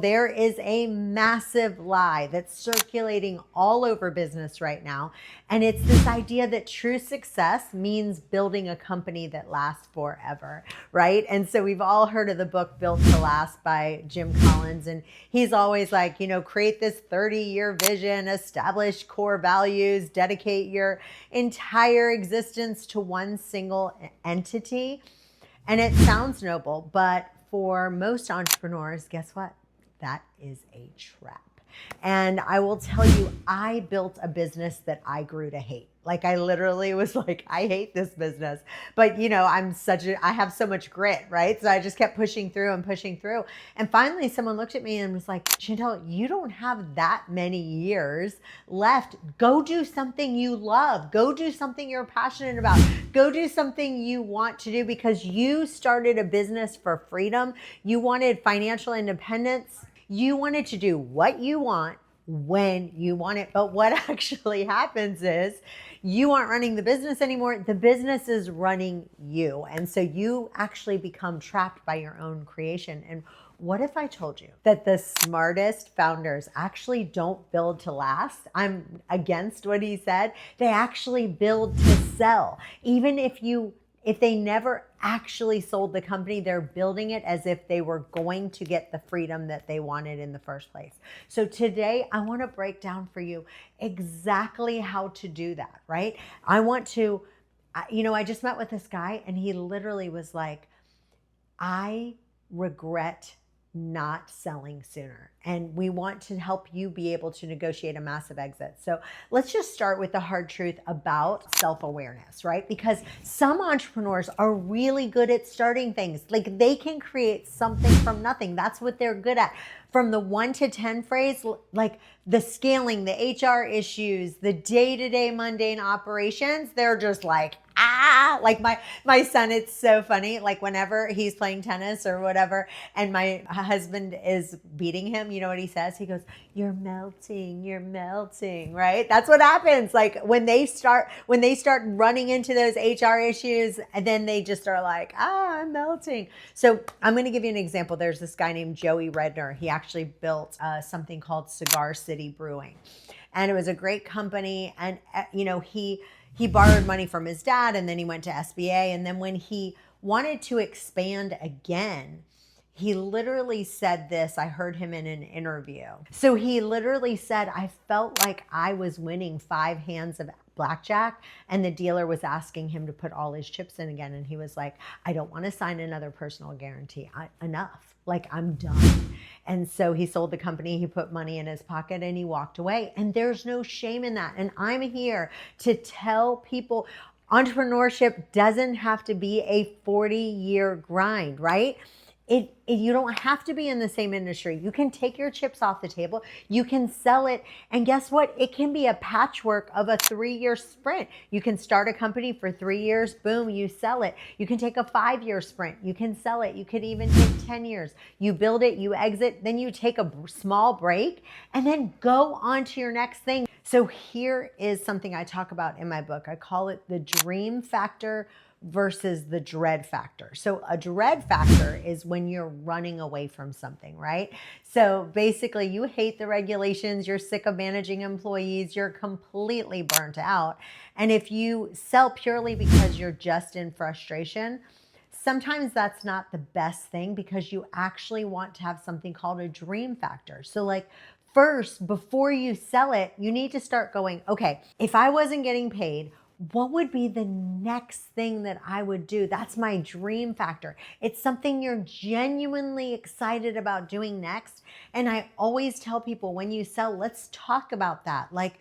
There is a massive lie that's circulating all over business right now. And it's this idea that true success means building a company that lasts forever, right? And so we've all heard of the book Built to Last by Jim Collins. And he's always like, create this 30-year vision, establish core values, dedicate your entire existence to one single entity. And it sounds noble, but for most entrepreneurs, guess what? That is a trap. And I will tell you, I built a business that I grew to hate. Like I literally was like, I hate this business, but I have so much grit, right? So I just kept pushing through and pushing through. And finally someone looked at me and was like, Chantel, you don't have that many years left. Go do something you love. Go do something you're passionate about. Go do something you want to do because you started a business for freedom. You wanted financial independence. You wanted to do what you want when you want it. But what actually happens is you aren't running the business anymore. The business is running you. And so you actually become trapped by your own creation. And what if I told you that the smartest founders actually don't build to last? I'm against what he said. They actually build to sell. Even if they never actually sold the company, they're building it as if they were going to get the freedom that they wanted in the first place. So today I want to break down for you exactly how to do that, right? I just met with this guy and he literally was like, I regret not selling sooner. And we want to help you be able to negotiate a massive exit. So let's just start with the hard truth about self-awareness, right? Because some entrepreneurs are really good at starting things. Like they can create something from nothing. That's what they're good at. From the 1 to 10 phrase, like the scaling, the HR issues, the day-to-day mundane operations, they're just like, like my son, it's so funny. Like whenever he's playing tennis or whatever, and my husband is beating him, you know what he says? He goes, you're melting, right? That's what happens. Like when they start running into those HR issues, and then they just are like, I'm melting. So I'm going to give you an example. There's this guy named Joey Redner. He actually built something called Cigar City Brewing. And it was a great company. And, he borrowed money from his dad, and then he went to SBA. And then when he wanted to expand again, he literally said this. I heard him in an interview. So he literally said, I felt like I was winning 5 hands of blackjack, and the dealer was asking him to put all his chips in again. And he was like, I don't want to sign another personal guarantee. Enough. Like, I'm done. And so he sold the company, he put money in his pocket, and he walked away. And there's no shame in that. And I'm here to tell people entrepreneurship doesn't have to be a 40-year grind, right? You don't have to be in the same industry. You can take your chips off the table. You can sell it. And guess what? It can be a patchwork of a 3-year sprint. You can start a company for 3 years. Boom, you sell it. You can take a 5-year sprint. You can sell it. You could even take 10 years. You build it, you exit, then you take a small break and then go on to your next thing. So here is something I talk about in my book. I call it the dream factor versus the dread factor. So a dread factor is when you're running away from something, right? So basically you hate the regulations, you're sick of managing employees, you're completely burnt out. And if you sell purely because you're just in frustration, sometimes that's not the best thing because you actually want to have something called a dream factor. So like first, before you sell it, you need to start going, okay, if I wasn't getting paid, what would be the next thing that I would do? That's my dream factor. It's something you're genuinely excited about doing next. And I always tell people when you sell, let's talk about that. Like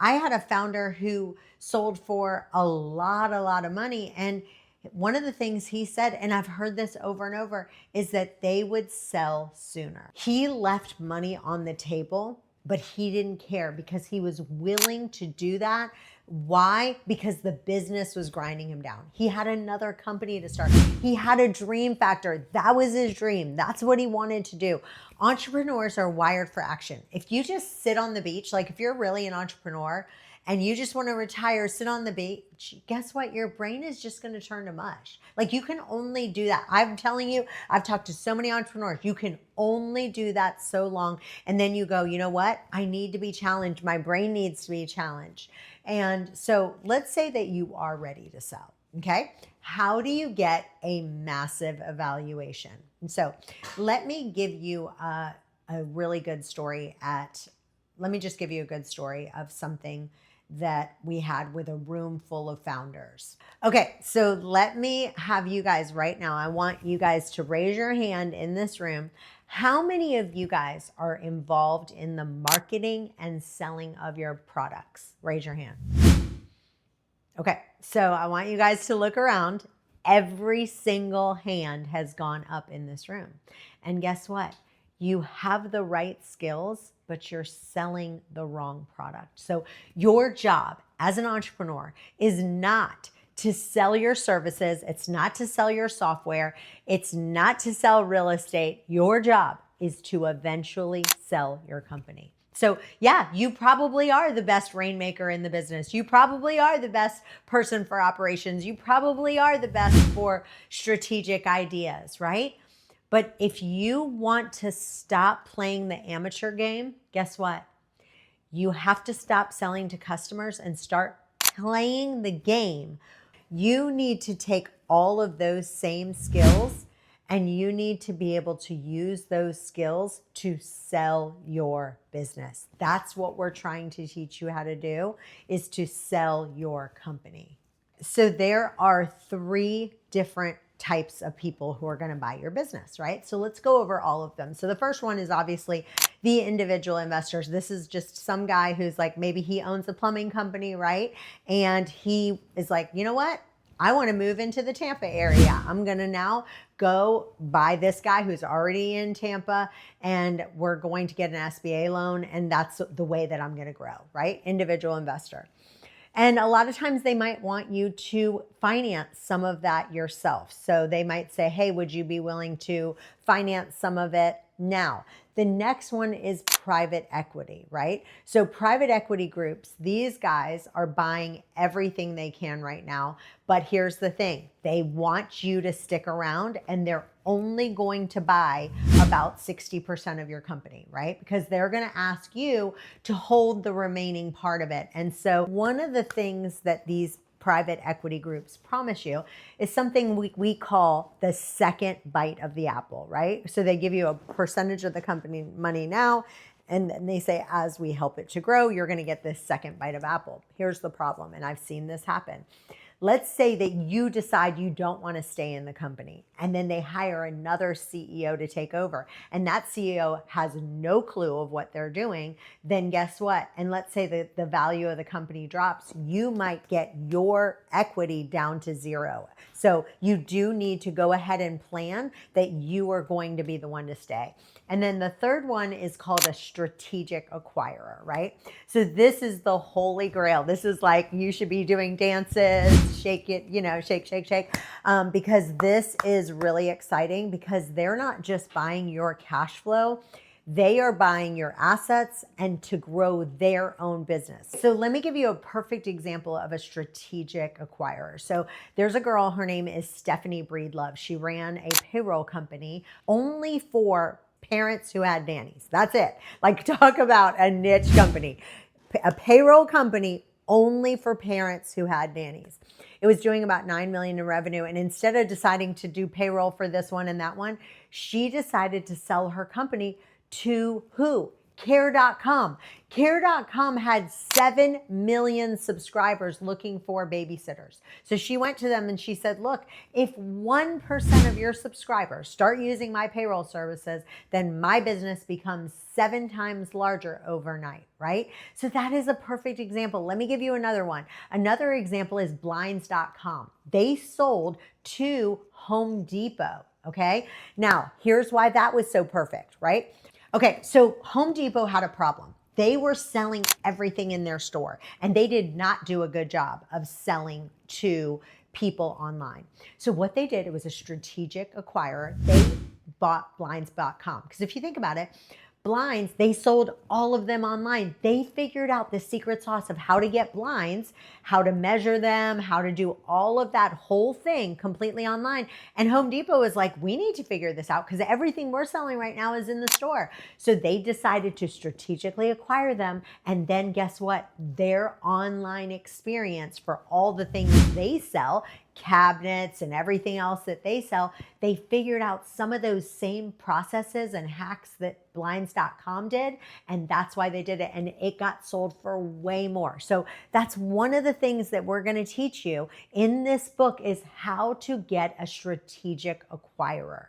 I had a founder who sold for a lot of money. And one of the things he said, and I've heard this over and over, is that they would sell sooner. He left money on the table, but he didn't care because he was willing to do that. Why? Because the business was grinding him down. He had another company to start. He had a dream factor. That was his dream. That's what he wanted to do. Entrepreneurs are wired for action. If you just sit on the beach, like if you're really an entrepreneur and you just want to retire, sit on the beach, guess what? Your brain is just going to turn to mush. Like, you can only do that. I'm telling you, I've talked to so many entrepreneurs. You can only do that so long. And then you go, you know what? I need to be challenged. My brain needs to be challenged. And so let's say that you are ready to sell. Okay. How do you get a massive evaluation? And so let me give you a really good story let me just give you a good story of something that we had with a room full of founders. Okay, so let me have you guys right now. I want you guys to raise your hand in this room. How many of you guys are involved in the marketing and selling of your products? Raise your hand. Okay, so I want you guys to look around. Every single hand has gone up in this room. And guess what? You have the right skills, but you're selling the wrong product. So your job as an entrepreneur is not to sell your services. It's not to sell your software. It's not to sell real estate. Your job is to eventually sell your company. So yeah, you probably are the best rainmaker in the business. You probably are the best person for operations. You probably are the best for strategic ideas, right? But if you want to stop playing the amateur game, guess what? You have to stop selling to customers and start playing the game. You need to take all of those same skills and you need to be able to use those skills to sell your business. That's what we're trying to teach you how to do, is to sell your company. So there are 3 different types of people who are going to buy your business, right? So let's go over all of them. So the first one is obviously the individual investors. This is just some guy who's like, maybe he owns a plumbing company, right? And he is like, you know what? I want to move into the Tampa area. I'm going to now go buy this guy who's already in Tampa, and we're going to get an SBA loan. And that's the way that I'm going to grow, right? Individual investor. And a lot of times they might want you to finance some of that yourself. So they might say, hey, would you be willing to finance some of it now? The next one is private equity, right? So private equity groups, these guys are buying everything they can right now. But here's the thing, they want you to stick around and they're only going to buy about 60% of your company, right? Because they're going to ask you to hold the remaining part of it. And so one of the things that these private equity groups promise you is something we call the second bite of the apple, right? So they give you a percentage of the company money now, and then they say, as we help it to grow, you're going to get this second bite of apple. Here's the problem, and I've seen this happen. Let's say that you decide you don't want to stay in the company, and then they hire another CEO to take over, and that CEO has no clue of what they're doing. Then guess what? And let's say that the value of the company drops, you might get your equity down to 0. So you do need to go ahead and plan that you are going to be the one to stay. And then the third one is called a strategic acquirer, right? So this is the holy grail. This is like, you should be doing dances, shake it, shake, shake, shake. Because this is really exciting, because they're not just buying your cash flow, they are buying your assets and to grow their own business. So let me give you a perfect example of a strategic acquirer. So there's a girl, her name is Stephanie Breedlove. She ran a payroll company only for parents who had nannies. That's it. Like, talk about a niche company. A payroll company only for parents who had nannies. It was doing about $9 million in revenue. And instead of deciding to do payroll for this one and that one, she decided to sell her company to who? Care.com. Care.com had 7 million subscribers looking for babysitters. So she went to them and she said, look, if 1% of your subscribers start using my payroll services, then my business becomes 7 times larger overnight, right? So that is a perfect example. Let me give you another one. Another example is blinds.com. They sold to Home Depot, okay? Now, here's why that was so perfect, right? Okay, so Home Depot had a problem. They were selling everything in their store, and they did not do a good job of selling to people online. So what they did, it was a strategic acquirer. They bought blinds.com. Because if you think about it, blinds, they sold all of them online. They figured out the secret sauce of how to get blinds, how to measure them, how to do all of that whole thing completely online. And Home Depot was like, we need to figure this out because everything we're selling right now is in the store. So they decided to strategically acquire them. And then guess what? Their online experience for all the things they sell, cabinets and everything else that they sell, they figured out some of those same processes and hacks that blinds.com did, and that's why they did it, and it got sold for way more. So that's one of the things that we're going to teach you in this book is how to get a strategic acquirer.